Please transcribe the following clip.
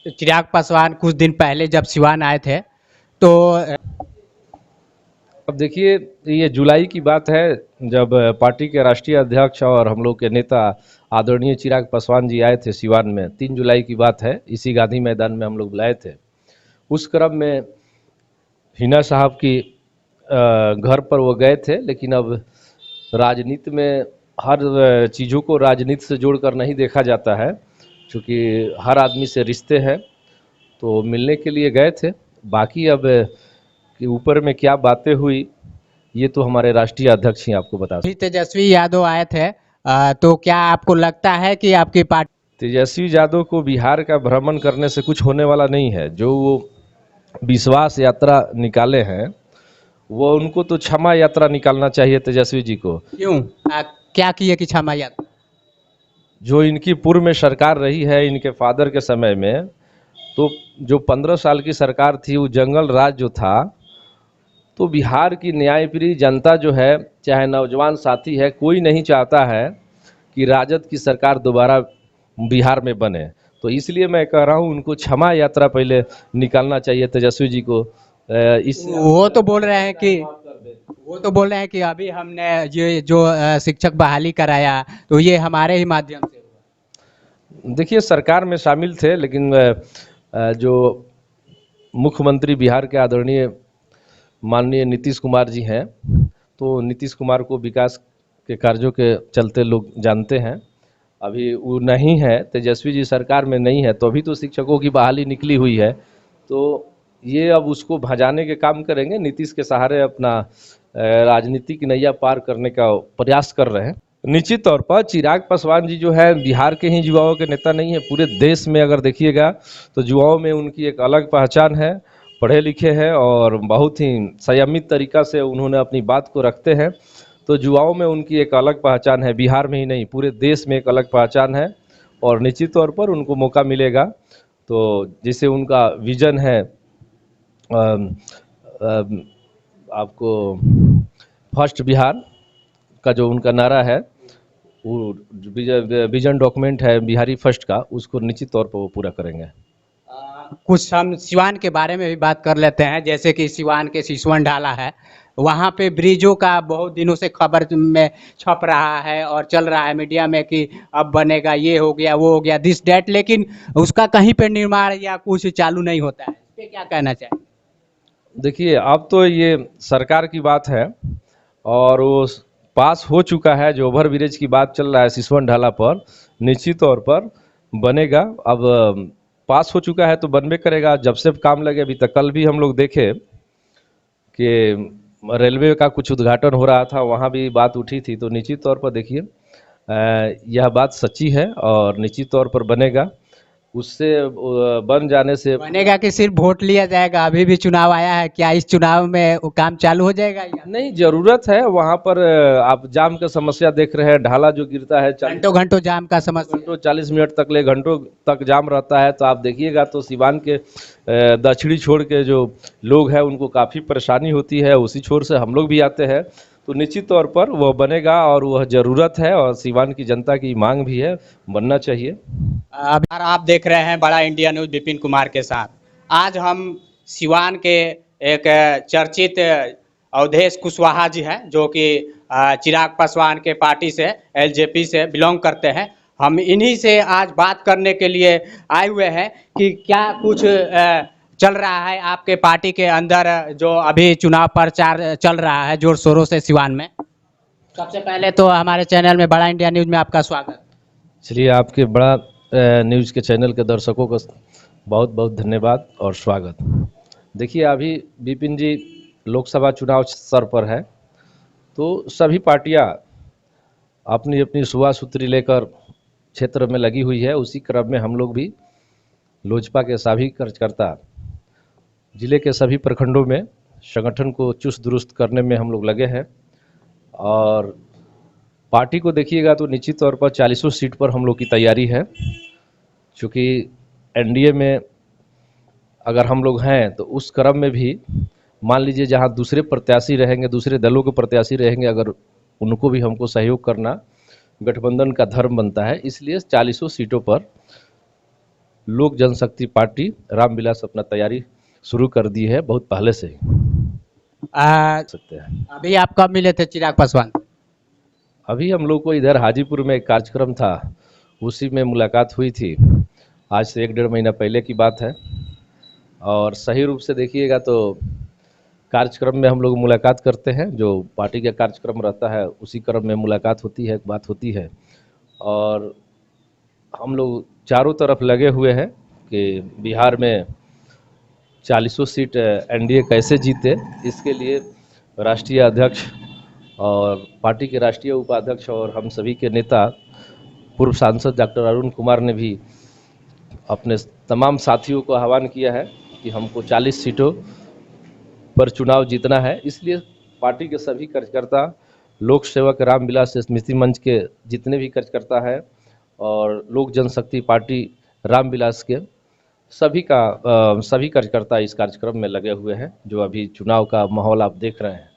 चिराग पासवान कुछ दिन पहले जब सिवान आए थे तो अब देखिए, ये जुलाई की बात है जब पार्टी के राष्ट्रीय अध्यक्ष और हम लोग के नेता आदरणीय चिराग पासवान जी आए थे सिवान में। 3 जुलाई की बात है, इसी गांधी मैदान में हम लोग बुलाए थे। उस क्रम में हिना साहब की घर पर वो गए थे, लेकिन अब राजनीति में हर चीज़ों को राजनीति से जोड़कर नहीं देखा जाता है, क्योंकि हर आदमी से रिश्ते हैं। तो मिलने के लिए गए थे। बाकी अब कि ऊपर में क्या बातें हुई, ये तो हमारे राष्ट्रीय अध्यक्ष ही आपको बता सकते। भी तेजस्वी यादव आए थे तो क्या आपको लगता है कि आपकी पार्टी तेजस्वी यादव को बिहार का भ्रमण करने से कुछ होने वाला नहीं है। जो वो विश्वास यात्रा निकाले हैं, वो उनको तो क्षमा यात्रा निकालना चाहिए तेजस्वी जी को। क्यों क्या किए कि क्षमा यात्रा? जो इनकी पूर्व में सरकार रही है, इनके फादर के समय में, तो जो 15 साल की सरकार थी, वो जंगल राज जो था, तो बिहार की न्यायप्रिय जनता जो है, चाहे नौजवान साथी है, कोई नहीं चाहता है कि राजद की सरकार दोबारा बिहार में बने। तो इसलिए मैं कह रहा हूँ उनको क्षमा यात्रा पहले निकालना चाहिए तेजस्वी जी को। इस वो तो बोल रहे हैं कि वो तो बोल रहे हैं कि अभी हमने ये जो शिक्षक बहाली कराया तो ये हमारे ही माध्यम से हुआ। देखिए, सरकार में शामिल थे, लेकिन जो मुख्यमंत्री बिहार के आदरणीय माननीय नीतीश कुमार जी हैं, तो नीतीश कुमार को विकास के कार्यों के चलते लोग जानते हैं। अभी वो नहीं है, तेजस्वी जी सरकार में नहीं है, तो अभी तो शिक्षकों की बहाली निकली हुई है। तो ये अब उसको भजाने के काम करेंगे। नीतीश के सहारे अपना राजनीतिक नैया पार करने का प्रयास कर रहे हैं। निश्चित तौर पर चिराग पासवान जी जो है बिहार के ही युवाओं के नेता नहीं है, पूरे देश में अगर देखिएगा तो युवाओं में उनकी एक अलग पहचान है। पढ़े लिखे हैं और बहुत ही संयमित तरीका से उन्होंने अपनी बात को रखते हैं। तो युवाओं में उनकी एक अलग पहचान है, बिहार में ही नहीं पूरे देश में एक अलग पहचान है। और निश्चित तौर पर उनको मौका मिलेगा, तो जिसे उनका विजन है, आपको फर्स्ट बिहार का जो उनका नारा है, वो विजन डॉक्यूमेंट है बिहारी फर्स्ट का, उसको निश्चित तौर पर वो पूरा करेंगे। कुछ हम सिवान के बारे में भी बात कर लेते हैं, जैसे कि सिवान के सिसवन ढाला है, वहाँ पे ब्रिजों का बहुत दिनों से खबर में छप रहा है और चल रहा है मीडिया में कि अब बनेगा, ये हो गया वो हो गया दिस डेट, लेकिन उसका कहीं पे निर्माण या कुछ चालू नहीं होता है। इस पे क्या कहना चाहिए? देखिए, अब तो ये सरकार की बात है और वो पास हो चुका है। जो ओवर ब्रिज की बात चल रहा है सिसवन ढाला पर, निश्चित तौर पर बनेगा। अब पास हो चुका है तो बनबे करेगा जब से काम लगे। अभी तक कल भी हम लोग देखे कि रेलवे का कुछ उद्घाटन हो रहा था, वहाँ भी बात उठी थी। तो निश्चित तौर पर देखिए, यह बात सच्ची है और निश्चित तौर पर बनेगा। उससे बन जाने से बनेगा कि सिर्फ वोट लिया जाएगा? अभी भी चुनाव आया है, क्या इस चुनाव में वो काम चालू हो जाएगा या नहीं, जरूरत है वहाँ पर। आप जाम का समस्या देख रहे हैं, ढाला जो गिरता है, घंटों घंटों जाम का समस्या? घंटों 40 मिनट तक ले घंटों तक जाम रहता है। तो आप देखिएगा तो सिवान के दक्षिणी छोर के जो लोग हैं उनको काफ़ी परेशानी होती है। उसी छोर से हम लोग भी आते हैं। तो निश्चित तौर पर वह बनेगा और वह ज़रूरत है और सिवान की जनता की मांग भी है, बनना चाहिए। अब आप देख रहे हैं बड़ा इंडिया न्यूज विपिन कुमार के साथ। आज हम सिवान के एक चर्चित अवधेश कुशवाहा जी हैं, जो कि चिराग पासवान के पार्टी से एलजेपी से बिलोंग करते हैं। हम इन्हीं से आज बात करने के लिए आए हुए हैं कि क्या कुछ चल रहा है आपके पार्टी के अंदर, जो अभी चुनाव प्रचार चल रहा है जोर शोरों से सिवान में। सबसे पहले तो हमारे चैनल में बड़ा इंडिया न्यूज में आपका स्वागत। चलिए, आपके बड़ा न्यूज़ के चैनल के दर्शकों को बहुत बहुत धन्यवाद और स्वागत। देखिए, अभी विपिन जी लोकसभा चुनाव सर पर है, तो सभी पार्टियां अपनी अपनी सुबह सूत्री लेकर क्षेत्र में लगी हुई है। उसी क्रम में हम लोग भी लोजपा के सभी कार्यकर्ता जिले के सभी प्रखंडों में संगठन को चुस्त दुरुस्त करने में हम लोग लगे हैं। और पार्टी को देखिएगा तो निश्चित तौर पर 40 सीट पर हम लोग की तैयारी है। चूँकि एनडीए में अगर हम लोग हैं तो उस क्रम में भी मान लीजिए जहाँ दूसरे प्रत्याशी रहेंगे, दूसरे दलों के प्रत्याशी रहेंगे, अगर उनको भी हमको सहयोग करना गठबंधन का धर्म बनता है। इसलिए 40 सीटों पर लोक जनशक्ति पार्टी रामविलास अपना तैयारी शुरू कर दी है बहुत पहले से ही सकते हैं। अभी आप कब मिले थे चिराग पासवान? अभी हम लोग को इधर हाजीपुर में एक कार्यक्रम था, उसी में मुलाकात हुई थी। आज से 1-1.5 महीना पहले की बात है। और सही रूप से देखिएगा तो कार्यक्रम में हम लोग मुलाकात करते हैं, जो पार्टी का कार्यक्रम रहता है उसी क्रम में मुलाकात होती है, बात होती है। और हम लोग चारों तरफ लगे हुए हैं कि बिहार में 40 सीट एनडीए कैसे जीते, इसके लिए राष्ट्रीय अध्यक्ष और पार्टी के राष्ट्रीय उपाध्यक्ष और हम सभी के नेता पूर्व सांसद डॉक्टर अरुण कुमार ने भी अपने तमाम साथियों को आह्वान किया है कि हमको 40 सीटों पर चुनाव जीतना है। इसलिए पार्टी के सभी कार्यकर्ता, लोक सेवक रामविलास स्मृति मंच के जितने भी कार्यकर्ता हैं और लोक जनशक्ति पार्टी रामविलास के सभी कार्यकर्ता इस कार्यक्रम में लगे हुए हैं, जो अभी चुनाव का माहौल आप देख रहे हैं।